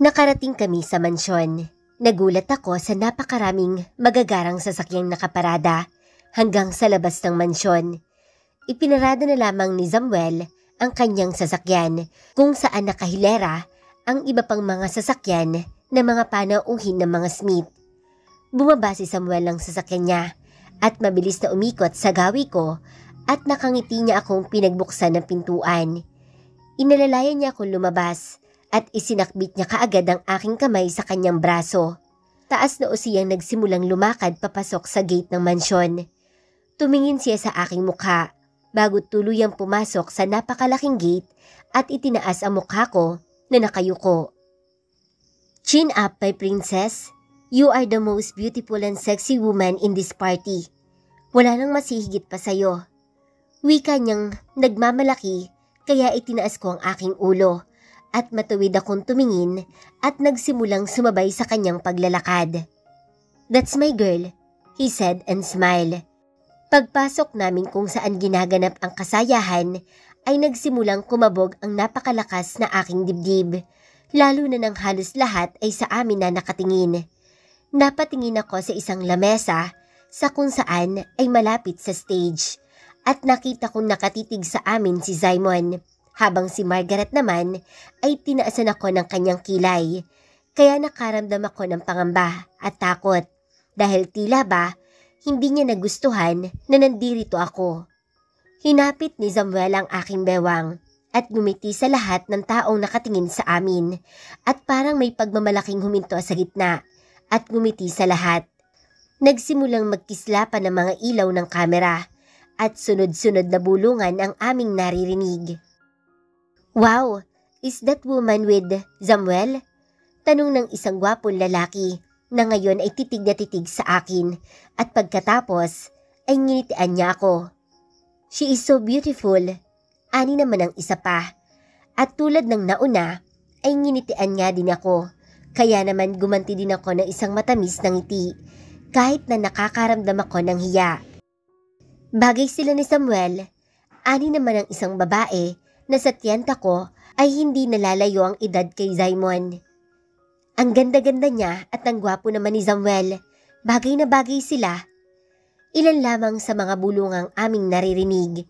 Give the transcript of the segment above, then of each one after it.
Nakarating kami sa mansyon. Nagulat ako sa napakaraming magagarang sasakyang nakaparada hanggang sa labas ng mansyon. Ipinarada na lamang ni Samuel ang kanyang sasakyan kung saan nakahilera ang iba pang mga sasakyan na mga panauhin ng mga Smith. Bumaba si Samuel ng sasakyan niya at mabilis na umikot sa gawi ko at nakangiti niya akong pinagbuksan ng pintuan. Inalalayan niya akong lumabas at isinakbit niya kaagad ang aking kamay sa kanyang braso. Taas na siyang nagsimulang lumakad papasok sa gate ng mansyon. Tumingin siya sa aking mukha bago tuluyang pumasok sa napakalaking gate at itinaas ang mukha ko na nakayuko. "Chin up, my princess. You are the most beautiful and sexy woman in this party. Wala nang masihigit pa sa'yo." Wika niyang nagmamalaki kaya itinaas ko ang aking ulo at matuwid akong tumingin at nagsimulang sumabay sa kanyang paglalakad. "That's my girl," he said and smiled. Pagpasok namin kung saan ginaganap ang kasayahan ay nagsimulang kumabog ang napakalakas na aking dibdib, lalo na nang halos lahat ay sa amin na nakatingin. Napatingin ako sa isang lamesa sa kung saan ay malapit sa stage at nakita kong nakatitig sa amin si Simon, habang si Margaret naman ay tinaasan ako ng kanyang kilay, kaya nakaramdam ako ng pangamba at takot dahil tila ba hindi niya nagustuhan na nandirito ako. Hinapit ni Samuel ang aking bewang at ngumiti sa lahat ng taong nakatingin sa amin at parang may pagmamalaking huminto sa gitna at ngumiti sa lahat. Nagsimulang magkislapan ng mga ilaw ng kamera at sunod-sunod na bulungan ang aming naririnig. "Wow, is that woman with Samuel?" Tanong ng isang gwapong lalaki na ngayon ay titig na titig sa akin at pagkatapos ay nginitian niya ako. "She is so beautiful," ani naman ang isa pa. At tulad ng nauna ay nginitian niya din ako, kaya naman gumanti din ako ng isang matamis na ngiti kahit na nakakaramdam ako ng hiya. Bagay sila ni Samuel, ani naman ang isang babae na sa tiyanta ko ay hindi nalalayo ang edad kay Simon. Ang ganda-ganda niya at ang gwapo naman ni Samuel, bagay na bagay sila. Ilan lamang sa mga bulungang aming naririnig.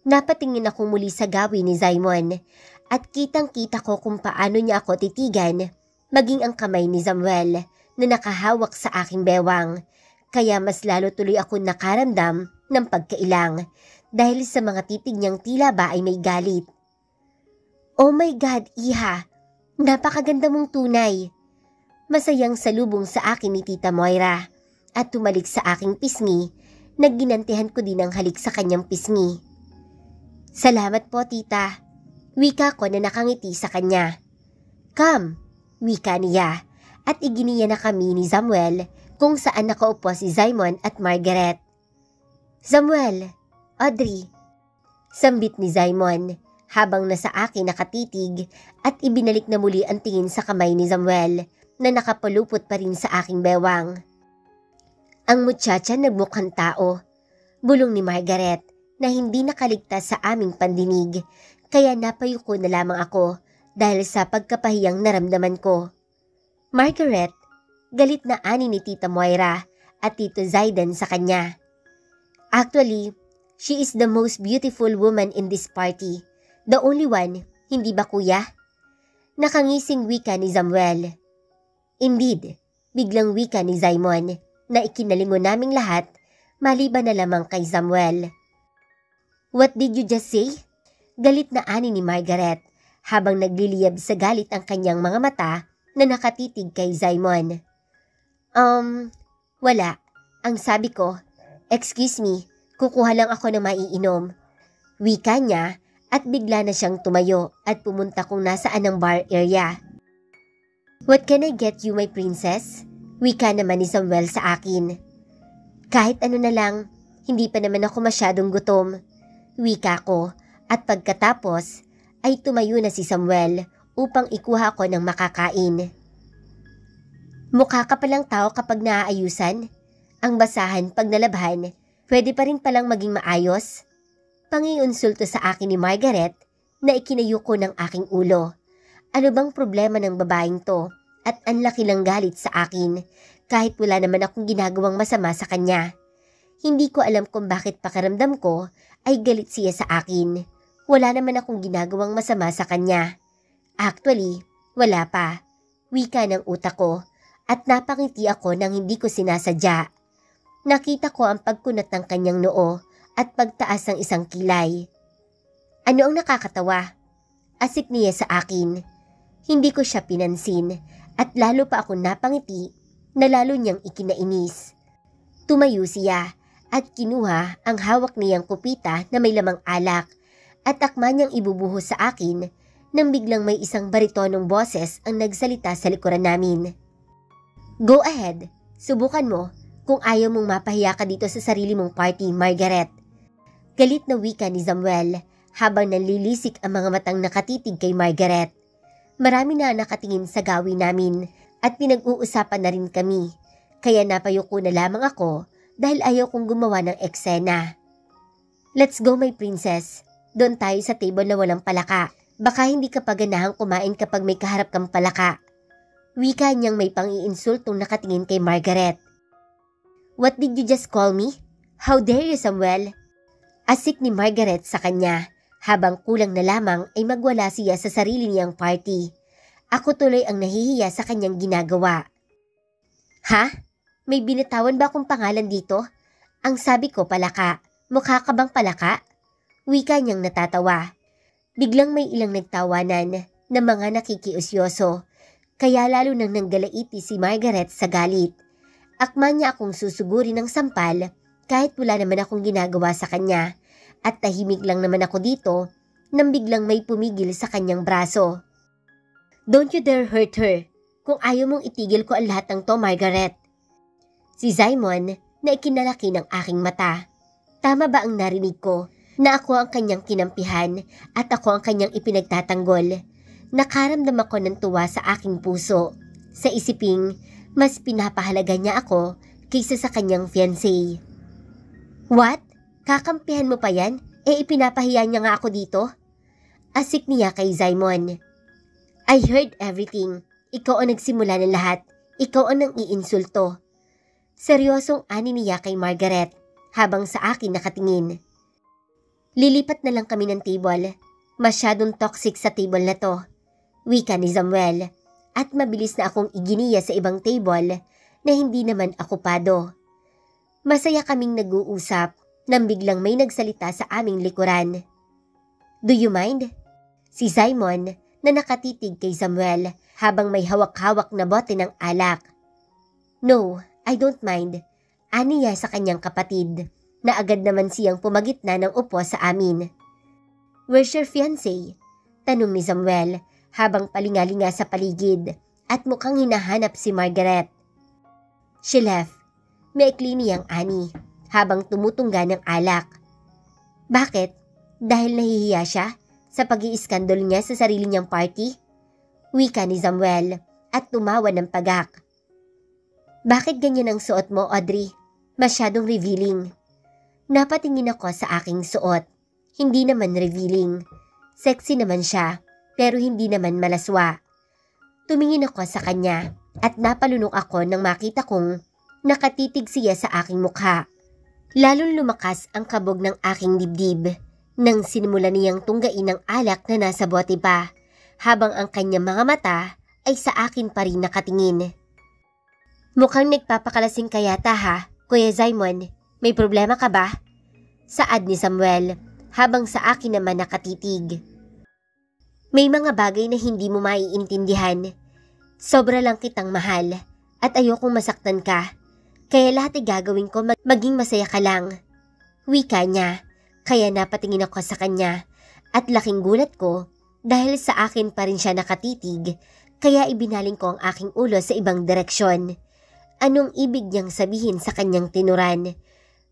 Napatingin ako muli sa gawi ni Simon at kitang-kita ko kung paano niya ako titigan, maging ang kamay ni Samuel na nakahawak sa aking bewang, kaya mas lalo tuloy ako nakaramdam ng pagkailang dahil sa mga titig niyang tila ba ay may galit. "Oh my God, iha! Napakaganda mong tunay!" Masayang salubong sa akin ni Tita Moira at tumalik sa aking pisngi, nagginantihan ko din ang halik sa kanyang pisngi. "Salamat po, tita," wika ko na nakangiti sa kanya. "Come," wika niya at iginiya na kami ni Samuel kung saan nakaupo si Simon at Margaret. "Samuel, Audrey," sambit ni Simon habang nasa akin nakatitig at ibinalik na muli ang tingin sa kamay ni Samuel na nakapalupot pa rin sa aking bewang. "Ang muchacha nagmukhang tao," bulong ni Margaret na hindi nakaligtas sa aming pandinig, kaya napayuko na lamang ako dahil sa pagkapahiyang naramdaman ko. "Margaret," galit na ani ni Tita Moira at Tito Zayden sa kanya. "Actually, she is the most beautiful woman in this party. The only one, hindi ba kuya?" Nakangising wika ni Samuel. "Indeed," biglang wika ni Simon na ikinalingon naming lahat maliban na lamang kay Samuel. "What did you just say?" Galit na ani ni Margaret habang nagliliyab sa galit ang kanyang mga mata na nakatitig kay Simon. Wala. Ang sabi ko, excuse me, kukuha lang ako ng maiinom." Wika niya at bigla na siyang tumayo at pumunta kung nasaan ang bar area. "What can I get you, my princess?" Wika naman ni Samuel sa akin. "Kahit ano na lang, hindi pa naman ako masyadong gutom." Wika ko at pagkatapos ay tumayo na si Samuel upang ikuha ko ng makakain. "Mukha ka palang tao kapag naaayusan. Ang basahan pag nalabhan, pwede pa rin palang maging maayos." Pangiinsulto sa akin ni Margaret na ikinayuko ng aking ulo. Ano bang problema ng babaeng to at ang laki lang galit sa akin kahit wala naman akong ginagawang masama sa kanya. Hindi ko alam kung bakit pakiramdam ko ay galit siya sa akin. Wala naman akong ginagawang masama sa kanya. Actually, wala pa. Wika ng utak ko at napangiti ako nang hindi ko sinasadya. Nakita ko ang pagkunat ng kanyang noo at pagtaas ng isang kilay. Ano ang nakakatawa? Asik niya sa akin. Hindi ko siya pinansin at lalo pa ako napangiti na lalo niyang ikinainis. Tumayo siya at kinuha ang hawak niyang kupita na may lamang alak at akma niyang ibubuhos sa akin nang biglang may isang baritonong boses ang nagsalita sa likuran namin. Go ahead, subukan mo kung ayaw mong mapahiya ka dito sa sarili mong party, Margaret. Galit na wika ni Samuel habang nanlilisik ang mga matang nakatitig kay Margaret. Marami na nakatingin sa gawin namin at pinag-uusapan na rin kami, kaya napayuko na lamang ako dahil ayaw kong gumawa ng eksena. Let's go my princess, doon tayo sa table na walang palaka. Baka hindi ka paganahang kumain kapag may kaharap kang palaka. Wika niyang may pang-iinsultong nakatingin kay Margaret. What did you just call me? How dare you, Samuel? Asik ni Margaret sa kanya habang kulang na lamang ay magwala siya sa sarili niyang party. Ako tuloy ang nahihiya sa kanyang ginagawa. Ha? May binitawan ba akong pangalan dito? Ang sabi ko palaka. Mukha ka bang palaka? Wika niyang natatawa. Biglang may ilang nagtawanan na mga nakikiusyoso. Kaya lalo nang nanggalaiti si Margaret sa galit. Akma niya akong susugurin ng sampal kahit wala naman akong ginagawa sa kanya. At tahimik lang naman ako dito nang biglang may pumigil sa kanyang braso. Don't you dare hurt her. Kung ayaw mong itigil ko ang lahat ng to, Margaret. Si Simon na ikinalaki ng aking mata. Tama ba ang narinig ko na ako ang kanyang kinampihan at ako ang kanyang ipinagtatanggol? Nakaramdam ako ng tuwa sa aking puso. Sa isiping, mas pinapahalaga niya ako kaysa sa kanyang fiancé. What? Kakampihan mo pa yan? Ipinapahiya niya nga ako dito? Asik niya kay Simon. I heard everything. Ikaw ang nagsimula ng lahat. Ikaw ang nang iinsulto. Seryosong ani niya kay Margaret habang sa akin nakatingin. Lilipat na lang kami ng table. Masyadong toxic sa table na to. Wika ni Samuel at mabilis na akong iginiya sa ibang table na hindi naman okupado. Masaya kaming nag-uusap nang biglang may nagsalita sa aming likuran. Do you mind? Si Simon na nakatitig kay Samuel habang may hawak-hawak na bote ng alak. No, I don't mind. Aniya sa kanyang kapatid na agad naman siyang pumagitna ng upo sa amin. Where's your fiancé? Tanong ni Samuel habang palingalinga sa paligid at mukhang hinahanap si Margaret. She left. Maikli niyang ani habang tumutungga ng alak. Bakit? Dahil nahihiya siya sa pag-iiskandalo niya sa sarili niyang party? Wika ni Samuel at tumawa ng pagak. Bakit ganyan ang suot mo, Audrey? Masyadong revealing. Napatingin ako sa aking suot. Hindi naman revealing. Sexy naman siya, pero hindi naman malaswa. Tumingin ako sa kanya at napalunok ako nang makita kong nakatitig siya sa aking mukha. Lalong lumakas ang kabog ng aking dibdib nang sinimula niyang tunggain ang alak na nasa bote pa, habang ang kanyang mga mata ay sa akin pa rin nakatingin. Mukhang nagpapakalasing ka yata ha, Kuya Simon. May problema ka ba? Saad ni Samuel habang sa akin naman nakatitig. May mga bagay na hindi mo maiintindihan. Sobra lang kitang mahal at ayokong masaktan ka. Kaya lahat ay gagawin ko maging masaya ka lang. Wika niya, kaya napatingin ako sa kanya at laking gulat ko dahil sa akin pa rin siya nakatitig, kaya ibinaling ko ang aking ulo sa ibang direksyon. Anong ibig niyang sabihin sa kanyang tinuran?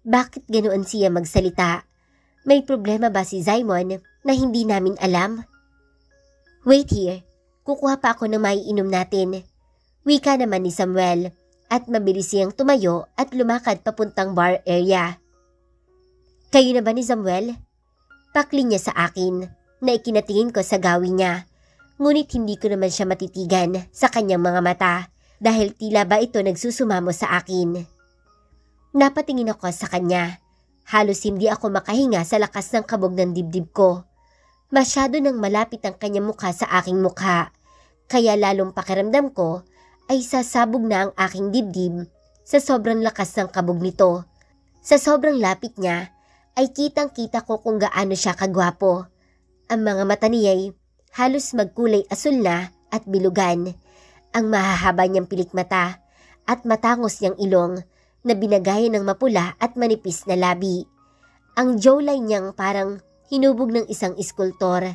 Bakit ganoon siya magsalita? May problema ba si Simon na hindi namin alam? Wait here, kukuha pa ako ng maiinom natin. Wika naman ni Samuel. At mabilis siyang tumayo at lumakad papuntang bar area. Kayo na ba ni Samuel? Pakli niya sa akin na ikinatingin ko sa gawin niya. Ngunit hindi ko naman siya matitigan sa kanyang mga mata dahil tila ba ito nagsusumamo sa akin. Napatingin ako sa kanya. Halos hindi ako makahinga sa lakas ng kabog ng dibdib ko. Masyado nang malapit ang kanyang mukha sa aking mukha, kaya lalong pakiramdam ko ay sasabog na ang aking dibdib sa sobrang lakas ng kabog nito. Sa sobrang lapit niya ay kitang-kita ko kung gaano siya kagwapo. Ang mga mata niya'y halos magkulay asul na at bilugan. Ang mahahaba niyang pilikmata at matangos niyang ilong na binagayan ng mapula at manipis na labi. Ang jawline niyang parang hinubog ng isang iskultor.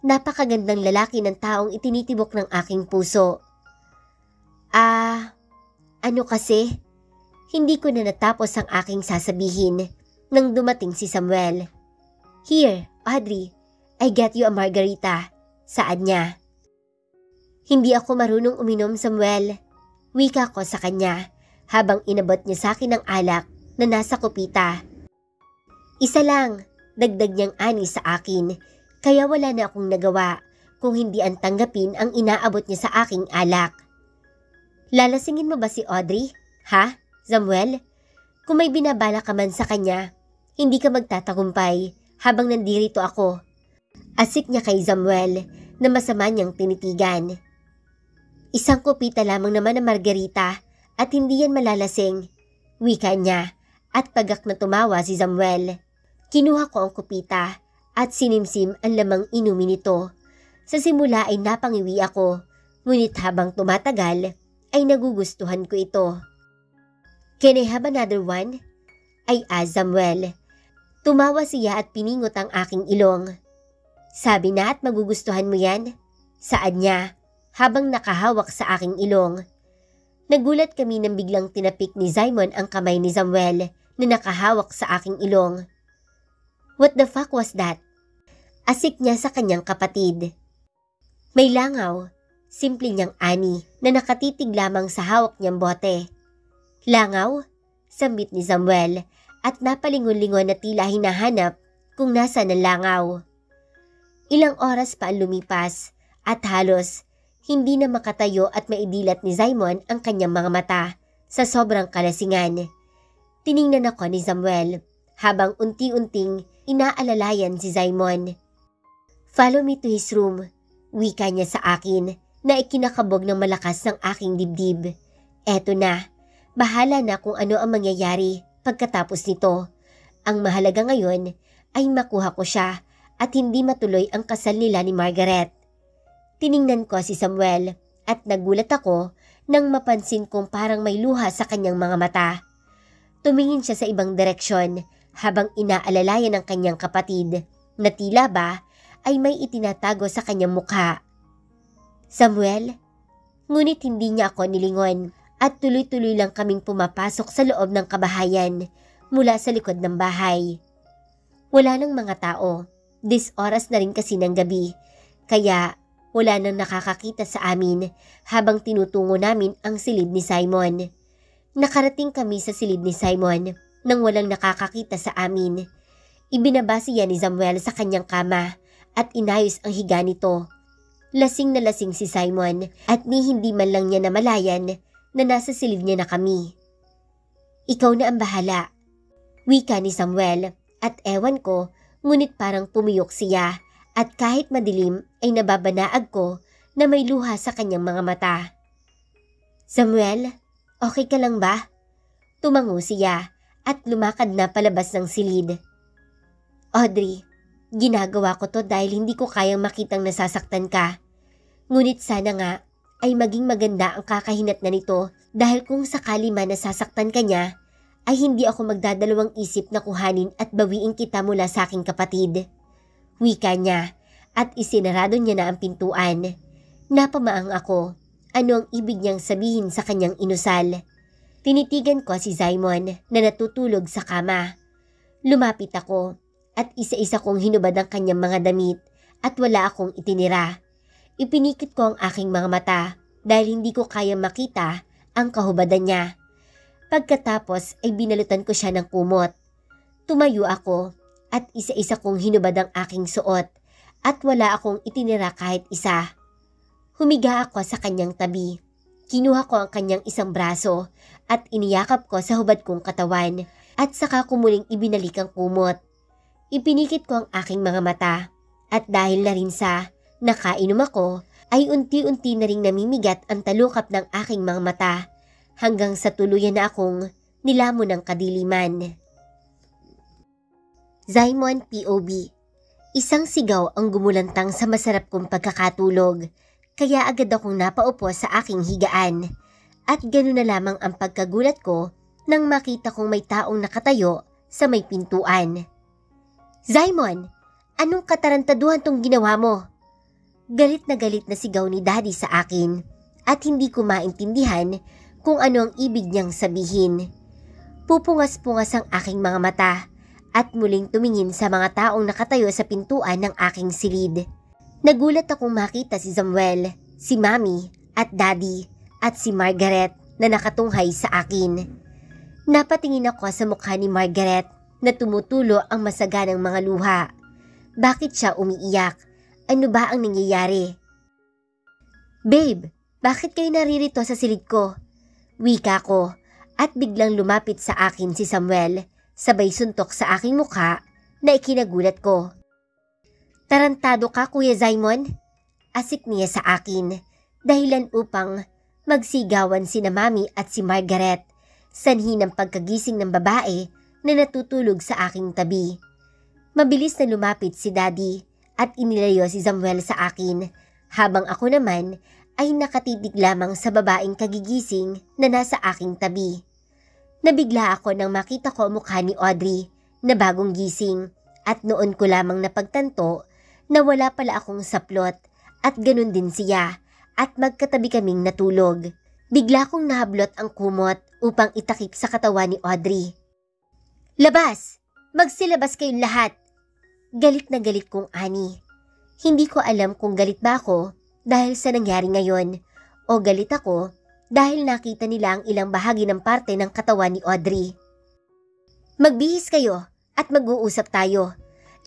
Napakagandang lalaki ng taong itinitibok ng aking puso. Ano kasi? Hindi ko na natapos ang aking sasabihin nang dumating si Samuel. "Here, Audrey, I get you a margarita," saad niya. Hindi ako marunong uminom, Samuel. Wika ko sa kanya habang inabot niya sa akin ang alak na nasa kupita. "Isa lang," dagdag niyang ani sa akin, kaya wala na akong nagawa kung hindi ang tanggapin ang inaabot niya sa aking alak. "Lalasingin mo ba si Audrey? Ha, Samuel? Kung may binabala ka man sa kanya, hindi ka magtatagumpay habang nandirito ako." Asik niya kay Samuel na masama niyang tinitigan. "Isang kupita lamang naman na margarita at hindi yan malalasing," wika niya at pagak na tumawa si Samuel. Kinuha ko ang kupita at sinimsim ang lamang inumin nito. Sa simula ay napangiwi ako, ngunit habang tumatagal ay nagugustuhan ko ito. "Can I have another one?" ay Samuel. Tumawa siya at piningot ang aking ilong. "Sabi na at magugustuhan mo yan," saad niya habang nakahawak sa aking ilong. Nagulat kami nang biglang tinapik ni Simon ang kamay ni Samuel na nakahawak sa aking ilong. "What the fuck was that?" Asik niya sa kanyang kapatid. "May langaw," simple niyang ani na nakatitig lamang sa hawak niyang bote. "Langaw?" sambit ni Samuel at napalingon-lingon na tila hinahanap kung nasaan ang langaw. Ilang oras pa ang lumipas at halos hindi na makatayo at maidilat ni Simon ang kanyang mga mata sa sobrang kalasingan. Tiningnan ako ni Samuel habang unti-unting inaalalayan si Simon. "Follow me to his room," wika niya sa akin na ikinakabog ng malakas ng aking dibdib. "Eto na, bahala na kung ano ang mangyayari pagkatapos nito. Ang mahalaga ngayon ay makuha ko siya at hindi matuloy ang kasal nila ni Margaret." Tiningnan ko si Samuel at nagulat ako nang mapansin kong parang may luha sa kanyang mga mata. Tumingin siya sa ibang direksyon habang inaalalayan ng kanyang kapatid na tila ba ay may itinatago sa kanyang mukha. "Samuel?" Ngunit hindi niya ako nilingon at tuloy-tuloy lang kaming pumapasok sa loob ng kabahayan mula sa likod ng bahay. Wala nang mga tao. Oras na rin kasi ng gabi, kaya wala nang nakakakita sa amin habang tinutungo namin ang silid ni Simon. Nakarating kami sa silid ni Simon nang walang nakakakita sa amin. Ibinaba siya ni Samuel sa kanyang kama at inayos ang higa nito. Lasing na lasing si Simon at ni hindi man lang niya namalayan na nasa silid niya na kami. "Ikaw na ang bahala," wika ni Samuel at ewan ko ngunit parang pumiyok siya. At kahit madilim ay nababanaag ko na may luha sa kanyang mga mata. "Samuel, okay ka lang ba?" Tumango siya at lumakad na palabas ng silid. "Audrey, ginagawa ko to dahil hindi ko kayang makitang nasasaktan ka. Ngunit sana nga ay maging maganda ang kakahinat na nito dahil kung sakali man nasasaktan ka niya, ay hindi ako magdadalawang isip na kuhanin at bawiin kita mula sa aking kapatid." Wika niya at isinarado niya na ang pintuan. Napamaang ako. Ano ang ibig niyang sabihin sa kanyang inusal? Tinitigan ko si Simon na natutulog sa kama. Lumapit ako at isa-isa kong hinubad ang kanyang mga damit at wala akong itinira. Ipinikit ko ang aking mga mata dahil hindi ko kaya makita ang kahubadan niya. Pagkatapos ay binalutan ko siya ng kumot. Tumayo ako at isa-isa kong hinubad ang aking suot at wala akong itinira kahit isa. Humiga ako sa kanyang tabi. Kinuha ko ang kanyang isang braso at iniyakap ko sa hubad kong katawan at saka ko muling ibinalik ang kumot. Ipinikit ko ang aking mga mata at dahil na rin sa nakainom ako ay unti-unti na ring namimigat ang talukap ng aking mga mata hanggang sa tuluyan na akong nilamon ng kadiliman. Zaimon POV. Isang sigaw ang gumulantang sa masarap kong pagkakatulog. Kaya agad akong napaupo sa aking higaan at gano'n na lamang ang pagkagulat ko nang makita kong may taong nakatayo sa may pintuan. Zaimon, anong katarantaduhan tong ginawa mo? Galit na sigaw ni Daddy sa akin at hindi ko maintindihan kung ano ang ibig niyang sabihin. Pupungas-pungas ang aking mga mata at muling tumingin sa mga taong nakatayo sa pintuan ng aking silid. Nagulat akong makita si Samuel, si Mami at Daddy at si Margaret na nakatunghay sa akin. Napatingin ako sa mukha ni Margaret na tumutulo ang masaganang mga luha. Bakit siya umiiyak? Ano ba ang nangyayari? Babe, bakit kayo naririto sa silid ko? Wika ko at biglang lumapit sa akin si Samuel sabay suntok sa aking mukha na ikinagulat ko. Tarantado ka, Kuya Zaimon? Asik niya sa akin, dahilan upang magsigawan sina Mami at si Margaret, sanhi ng pagkagising ng babae na natutulog sa aking tabi. Mabilis na lumapit si Daddy at inilayo si Samuel sa akin, habang ako naman ay nakatitig lamang sa babaeng kagigising na nasa aking tabi. Nabigla ako nang makita ko ang mukha ni Audrey na bagong gising at noon ko lamang napagtanto na wala pala akong saplot at ganun din siya at magkatabi kaming natulog. Bigla kong nahablot ang kumot upang itakip sa katawan ni Audrey. Labas! Magsilabas kayong lahat! Galit na galit kong ani. Hindi ko alam kung galit ba ako dahil sa nangyari ngayon o galit ako dahil nakita nila ang ilang bahagi ng parte ng katawan ni Audrey. Magbihis kayo at mag-uusap tayo.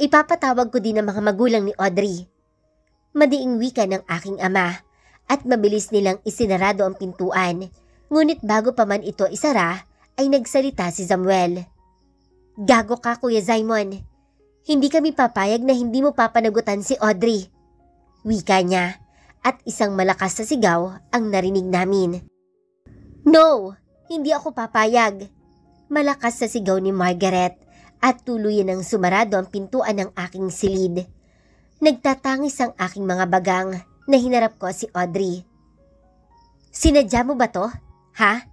Ipapatawag ko din ang mga magulang ni Audrey. Madiing wika ng aking ama at mabilis nilang isinarado ang pintuan. Ngunit bago pa man ito isara ay nagsalita si Samuel. Gago ka, Kuya Zaimon. Hindi kami papayag na hindi mo papanagutan si Audrey. Wika niya at isang malakas na sigaw ang narinig namin. No, hindi ako papayag. Malakas na sigaw ni Margaret at tuluyan ng sumarado ang pintuan ng aking silid. Nagtatangis ang aking mga bagang na hinarap ko si Audrey. Sinadya mo ba to? Ha?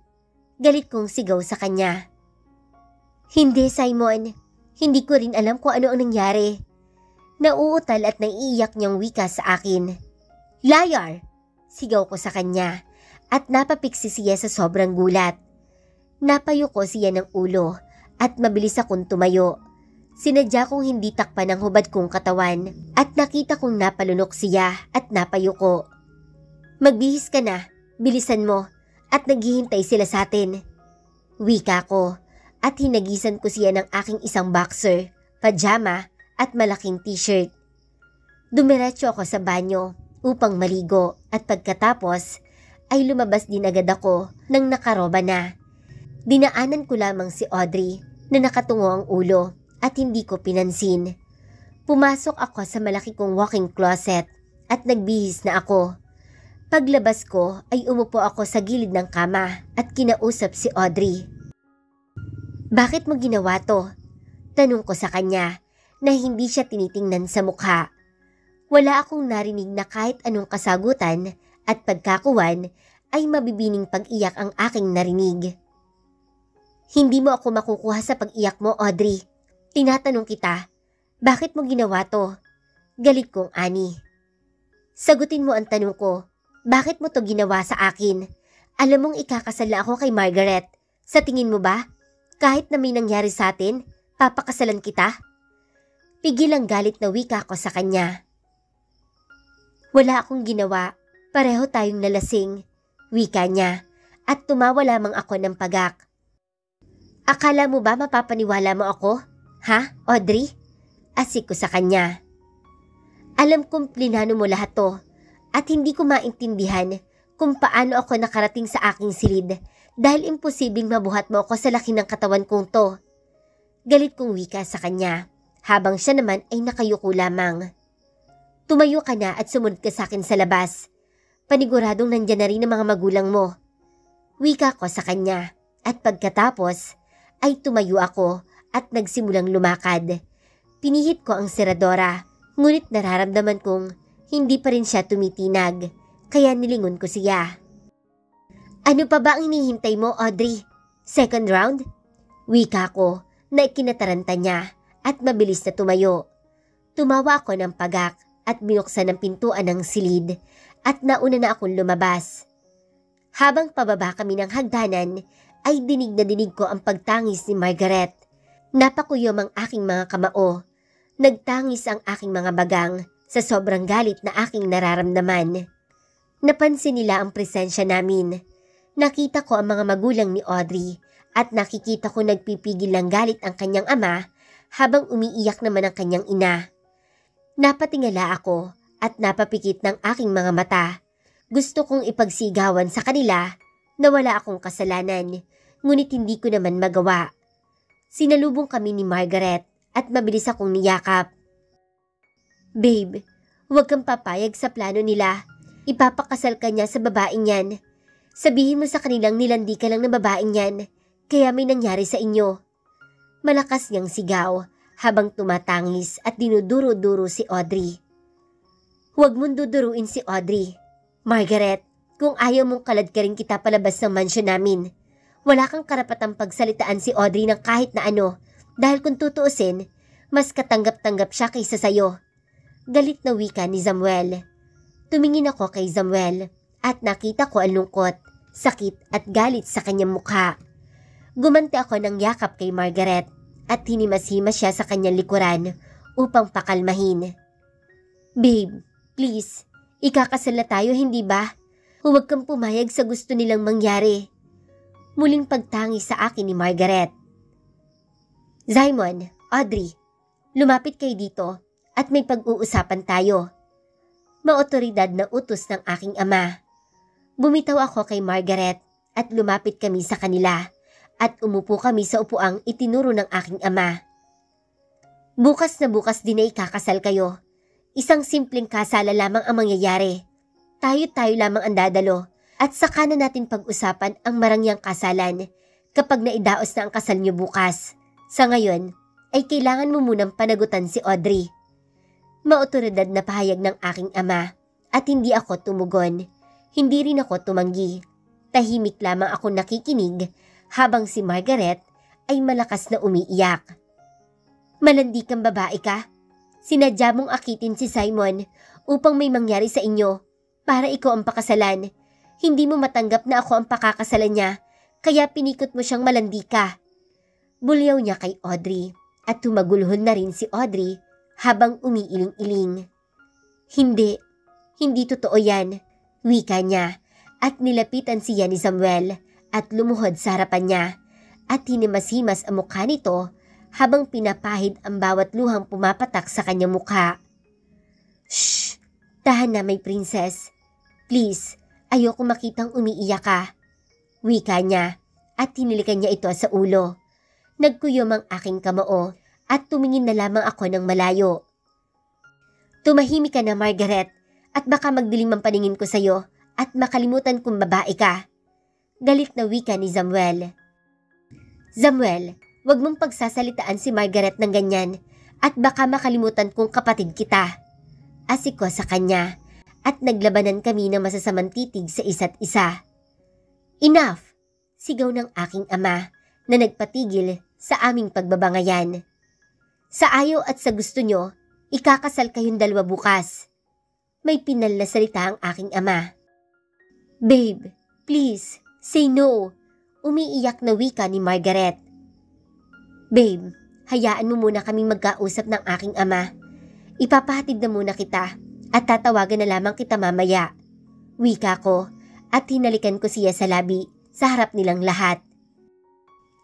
Galit kong sigaw sa kanya. Hindi, Simon. Hindi ko rin alam kung ano ang nangyari. Nauutal at naiiyak niyang wika sa akin. Liar! Sigaw ko sa kanya at napapiksi siya sa sobrang gulat. Napayo ko siya ng ulo at mabilis akong tumayo. Sinadya kong hindi takpan ang hubad kong katawan at nakita kong napalunok siya at napayo ko. Magbihis ka na, bilisan mo at naghihintay sila sa atin. Wika ko at hinagisan ko siya ng aking isang boxer, pajama at malaking t-shirt. Dumiretso ako sa banyo upang maligo at pagkatapos ay lumabas din agad ako nang nakaroba na. Dinaanan ko lamang si Audrey na nakatungo ang ulo at hindi ko pinansin. Pumasok ako sa malaki kong walk-in closet at nagbihis na ako. Paglabas ko ay umupo ako sa gilid ng kama at kinausap si Audrey. Bakit mo ginawa to? Tanong ko sa kanya na hindi siya tinitingnan sa mukha. Wala akong narinig na kahit anong kasagutan at pagkakuwan ay mabibining pag-iyak ang aking narinig. Hindi mo ako makukuha sa pag-iyak mo, Audrey. Tinatanong kita, bakit mo ginawa to? Galit kong ani. Sagutin mo ang tanong ko, bakit mo to ginawa sa akin? Alam mong ikakasal na ako kay Margaret. Sa tingin mo ba, kahit na may nangyari sa atin, papakasalan kita? Pigil ang galit na wika ko sa kanya. Wala akong ginawa, pareho tayong nalasing. Wika niya at tumawa lamang ako ng pagak. Akala mo ba mapapaniwala mo ako? Ha, Audrey? Asik ko sa kanya. Alam kong plinano mo lahat to at hindi ko maintindihan kung paano ako nakarating sa aking silid dahil imposibleng mabuhat mo ako sa laki ng katawan kong to. Galit kong wika sa kanya habang siya naman ay nakayuko lamang. Tumayo ka na at sumunod ka sa akin sa labas. Paniguradong nandyan na rin ang mga magulang mo. Wika ko sa kanya at pagkatapos ay tumayo ako at nagsimulang lumakad. Pinihit ko ang seradora ngunit nararamdaman kong hindi pa rin siya tumitinag kaya nilingon ko siya. Ano pa ba ang hinihintay mo, Audrey? Second round? Wika ko na ikinataranta niya at mabilis na tumayo. Tumawa ako ng pagak at binuksan ang pintuan ng silid at nauna na akong lumabas. Habang pababa kami ng hagdanan ay dinig na dinig ko ang pagtangis ni Margaret. Napakuyom ang aking mga kamao. Nagtangis ang aking mga bagang sa sobrang galit na aking nararamdaman. Napansin nila ang presensya namin. Nakita ko ang mga magulang ni Audrey at nakikita ko nagpipigil ng galit ang kanyang ama habang umiiyak naman ang kanyang ina. Napatingala ako at napapikit ng aking mga mata. Gusto kong ipagsigawan sa kanila na wala akong kasalanan, ngunit hindi ko naman magawa. Sinalubong kami ni Margaret at mabilis akong niyakap. Babe, huwag kang papayag sa plano nila. Ipapakasal ka niya sa babaeng yan. Sabihin mo sa kanilang nilandi ka lang ng babaeng yan, kaya may nangyari sa inyo. Malakas niyang sigaw habang tumatangis at dinuduro-duro si Audrey. Huwag mong duduruin si Audrey. Margaret, kung ayaw mong kaladkarin kita palabas ng mansyon namin, wala kang karapatang pagsalitaan si Audrey ng kahit na ano dahil kung tutuusin, mas katanggap-tanggap siya kaysa sayo. Galit na wika ni Samuel. Tumingin ako kay Samuel at nakita ko ang lungkot, sakit at galit sa kanyang mukha. Gumanti ako ng yakap kay Margaret at hinimas-himas siya sa kanyang likuran upang pakalmahin. Babe, please, ikakasal na tayo hindi ba? Huwag kang pumayag sa gusto nilang mangyari. Muling pagtangis sa akin ni Margaret. Simon, Audrey, lumapit kayo dito at may pag-uusapan tayo. Maotoridad na utos ng aking ama. Bumitaw ako kay Margaret at lumapit kami sa kanila at umupo kami sa upuang itinuro ng aking ama. Bukas na bukas din ay ikakasal kayo. Isang simpleng kasala lamang ang mangyayari. Tayo-tayo lamang ang dadalo at saka na natin pag-usapan ang marangyang kasalan kapag naidaos na ang kasal niyo bukas. Sa ngayon ay kailangan mo munang panagutan si Audrey. Maotoridad na pahayag ng aking ama at hindi ako tumugon. Hindi rin ako tumanggi. Tahimik lamang ako nakikinig habang si Margaret ay malakas na umiiyak. Malandi kang babae ka. Sinadya mong akitin si Simon upang may mangyari sa inyo para ikaw ang pakasalan. Hindi mo matanggap na ako ang pakakasalan niya kaya pinikot mo siyang malandi ka. Bulyaw niya kay Audrey at tumagulhon na rin si Audrey habang umiiling-iling. Hindi totoo yan, wika niya at nilapitan siya ni Samuel at lumuhod sa harapan niya at hinimas-himas ang mukha nito habang pinapahid ang bawat luhang pumapatak sa kanyang mukha. Shh! Tahan na may princess. Please, ayoko makitang umiiyak ka. Wika niya at hinilikan niya ito sa ulo. Nagkuyom ang aking kamao at tumingin na lamang ako ng malayo. Tumahimik ka na Margaret at baka magdilim ang paningin ko sa'yo at makalimutan kung babae ka. Galit na wika ni Samuel. Samuel, wag mong pagsasalitaan si Margaret ng ganyan at baka makalimutan kong kapatid kita. Asik ko sa kanya at naglabanan kami ng masasamang titig sa isa't isa. Enough! Sigaw ng aking ama na nagpatigil sa aming pagbabangayan. Sa ayaw at sa gusto nyo, ikakasal kayong dalawa bukas. May pinal na salita ang aking ama. Babe, please, say no. Umiiyak na wika ni Margaret. Babe, hayaan mo muna kaming magkausap ng aking ama. Ipapahatid na muna kita at tatawagan na lamang kita mamaya. Wika ko at hinalikan ko siya sa labi sa harap nilang lahat.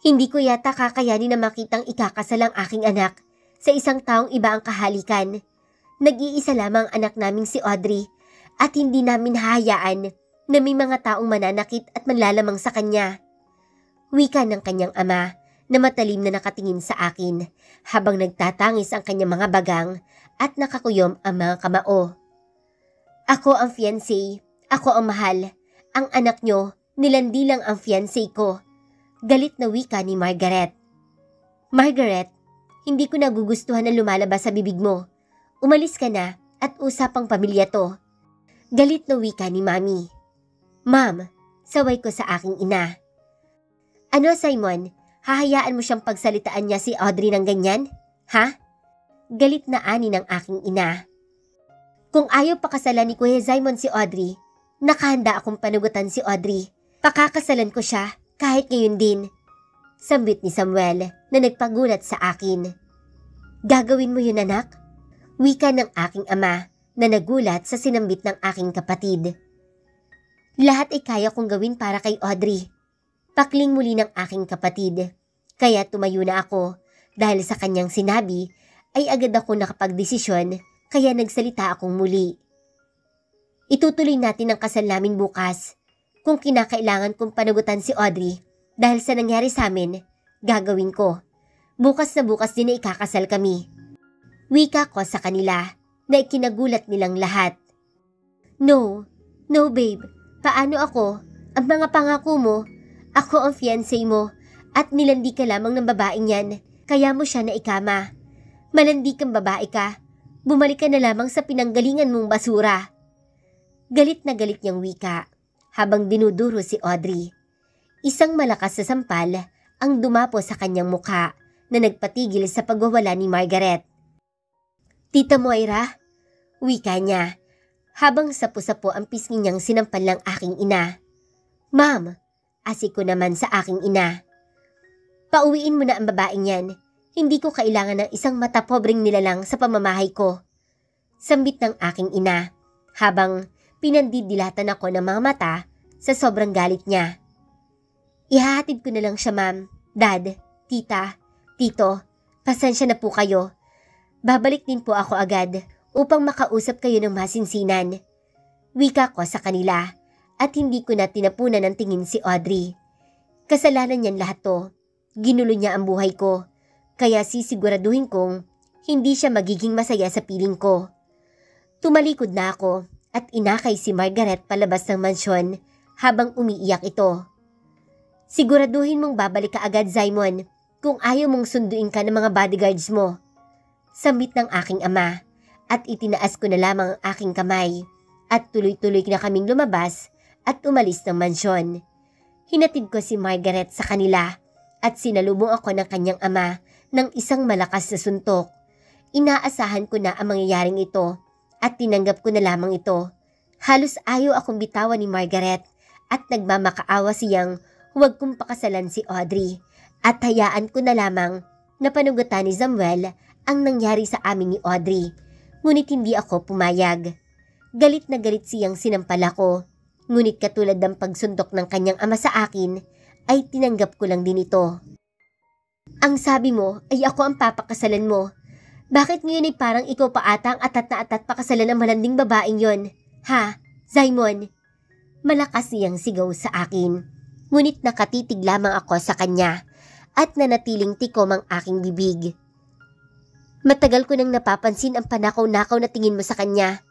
Hindi ko yata kakayanin na makitang ikakasal ang aking anak sa isang taong iba ang kahalikan. Nag-iisa lamang anak naming si Audrey at hindi namin hahayaan na may mga taong mananakit at manlalamang sa kanya. Wika ng kanyang ama na matalim na nakatingin sa akin habang nagtatangis ang kanyang mga bagang at nakakuyom ang mga kamao. Ako ang fiancé, ako ang mahal. Ang anak nyo, nilandi lang ang fiancé ko. Galit na wika ni Margaret. Margaret, hindi ko nagugustuhan na lumalabas sa bibig mo. Umalis ka na at usapang pamilya to. Galit na wika ni Mami. Ma'am, saway ko sa aking ina. Ano Simon, hahayaan mo siyang pagsalitaan niya si Audrey ng ganyan? Ha? Galit na ani ng aking ina. Kung ayaw pakasalan ni Kuya Simon si Audrey, nakahanda akong panugutan si Audrey. Pakakasalan ko siya kahit ngayon din. Sambit ni Samuel na nagpagulat sa akin. Gagawin mo yun anak? Wika ng aking ama na nagulat sa sinambit ng aking kapatid. Lahat ay kaya kong gawin para kay Audrey. Pakling muli ng aking kapatid. Kaya tumayo na ako dahil sa kanyang sinabi ay agad ako nakapagdesisyon kaya nagsalita akong muli. Itutuloy natin ang kasal namin bukas. Kung kinakailangan kong panagutan si Audrey dahil sa nangyari sa amin, gagawin ko. Bukas na bukas din na ikakasal kami. Wika ko sa kanila na ikinagulat nilang lahat. No babe, paano ako? Ang mga pangako mo, ako ang fiancé mo at nilandi ka lamang ng babaeng yan, kaya mo siya na ikama. Malandi kang babae ka, bumalik ka na lamang sa pinanggalingan mong basura. Galit na galit niyang wika habang dinuduro si Audrey. Isang malakas na sampal ang dumapo sa kanyang mukha na nagpatigil sa pagwawala ni Margaret. Tita Moira, wika niya habang sapo-sapo ang pisngi niyang sinampal ng aking ina. Ma'am, asik ko naman sa aking ina. Pauwiin mo na ang babaeng yan. Hindi ko kailangan ng isang matapobreng nilalang sa pamamahay ko. Sambit ng aking ina habang pinandidilatan ako ng mga mata sa sobrang galit niya. Ihahatid ko na lang siya ma'am, dad, tita, tito, pasensya na po kayo. Babalik din po ako agad upang makausap kayo ng masinsinan. Wika ko sa kanila at hindi ko na tinapunan ng tingin si Audrey. Kasalanan niyan lahat to. Ginulo niya ang buhay ko. Kaya sisiguraduhin kong hindi siya magiging masaya sa piling ko. Tumalikod na ako at inakay si Margaret palabas ng mansyon habang umiiyak ito. Siguraduhin mong babalik ka agad Simon kung ayaw mong sunduin ka ng mga bodyguards mo. Sambit ng aking ama at itinaas ko na lamang ang aking kamay at tuloy-tuloy na kaming lumabas at umalis ng mansyon. Hinatid ko si Margaret sa kanila at sinalubong ako ng kanyang ama ng isang malakas na suntok. Inaasahan ko na ang mangyayaring ito at tinanggap ko na lamang ito. Halos ayaw akong bitawan ni Margaret at nagmamakaawa siyang huwag kong pakasalan si Audrey at hayaan ko na lamang na panugutan ni Samuel ang nangyari sa amin ni Audrey. Ngunit hindi ako pumayag. Galit na galit siyang sinampal ako. Ngunit katulad ng pagsuntok ng kanyang ama sa akin, ay tinanggap ko lang din ito. Ang sabi mo ay ako ang papakasalan mo. Bakit ngayon ay parang ikaw pa ata ang atat na atat pakasalan ng malanding babaeng yon? Ha, Simon? Malakas niyang sigaw sa akin. Ngunit nakatitig lamang ako sa kanya at nanatiling tikom ang aking bibig. Matagal ko nang napapansin ang panakaw-nakaw na tingin mo sa kanya.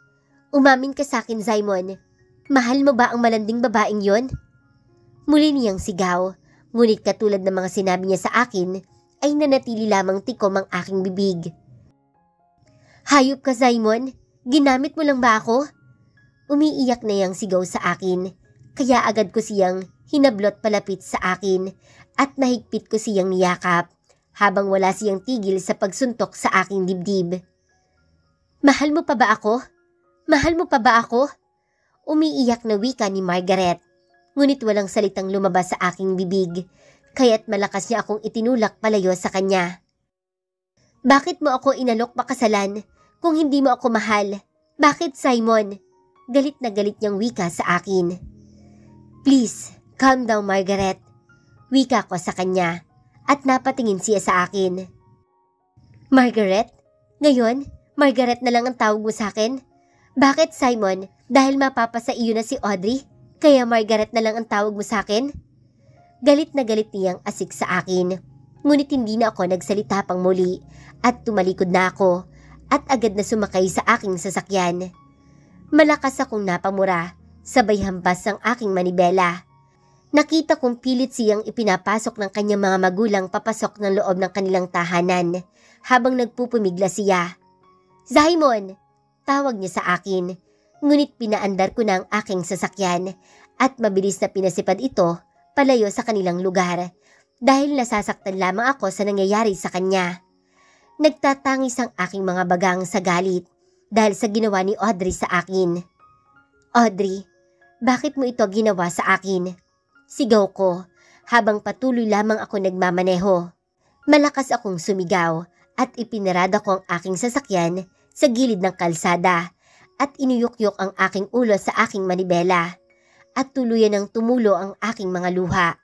Umamin ka sa akin, Simon. Mahal mo ba ang malanding babaeng yon? Muli niyang sigaw, ngunit katulad ng mga sinabi niya sa akin, ay nanatili lamang tikom ang aking bibig. Hayop ka, Simon. Ginamit mo lang ba ako? Umiiyak na yang sigaw sa akin, kaya agad ko siyang hinablot palapit sa akin at nahigpit ko siyang niyakap habang wala siyang tigil sa pagsuntok sa aking dibdib. Mahal mo pa ba ako? Mahal mo pa ba ako? Umiiyak na wika ni Margaret, ngunit walang salitang lumabas sa aking bibig, kaya't malakas niya akong itinulak palayo sa kanya. Bakit mo ako inalok pakasalan kung hindi mo ako mahal? Bakit, Simon? Galit na galit niyang wika sa akin. Please, calm down, Margaret. Wika ko sa kanya at napatingin siya sa akin. Margaret? Ngayon, Margaret na lang ang tawag mo sa akin? Bakit, Simon? Dahil mapapasa iyo na si Audrey? Kaya Margaret na lang ang tawag mo sa akin? Galit na galit niyang asik sa akin. Ngunit hindi na ako nagsalita pang muli at tumalikod na ako at agad na sumakay sa aking sasakyan. Malakas akong napamura, sabay hampas ang aking manibela. Nakita kong pilit siyang ipinapasok ng kanyang mga magulang papasok ng loob ng kanilang tahanan habang nagpupumigla siya. Simon! Tawag niya sa akin, ngunit pinaandar ko na ang aking sasakyan at mabilis na pinasipad ito palayo sa kanilang lugar dahil nasasaktan lamang ako sa nangyayari sa kanya. Nagtatangis ang aking mga bagang sa galit dahil sa ginawa ni Audrey sa akin. Audrey, bakit mo ito ginawa sa akin? Sigaw ko habang patuloy lamang ako nagmamaneho. Malakas akong sumigaw at ipinarada ko ang aking sasakyan sa gilid ng kalsada at inuyukyok ang aking ulo sa aking manibela at tuluyan ng tumulo ang aking mga luha.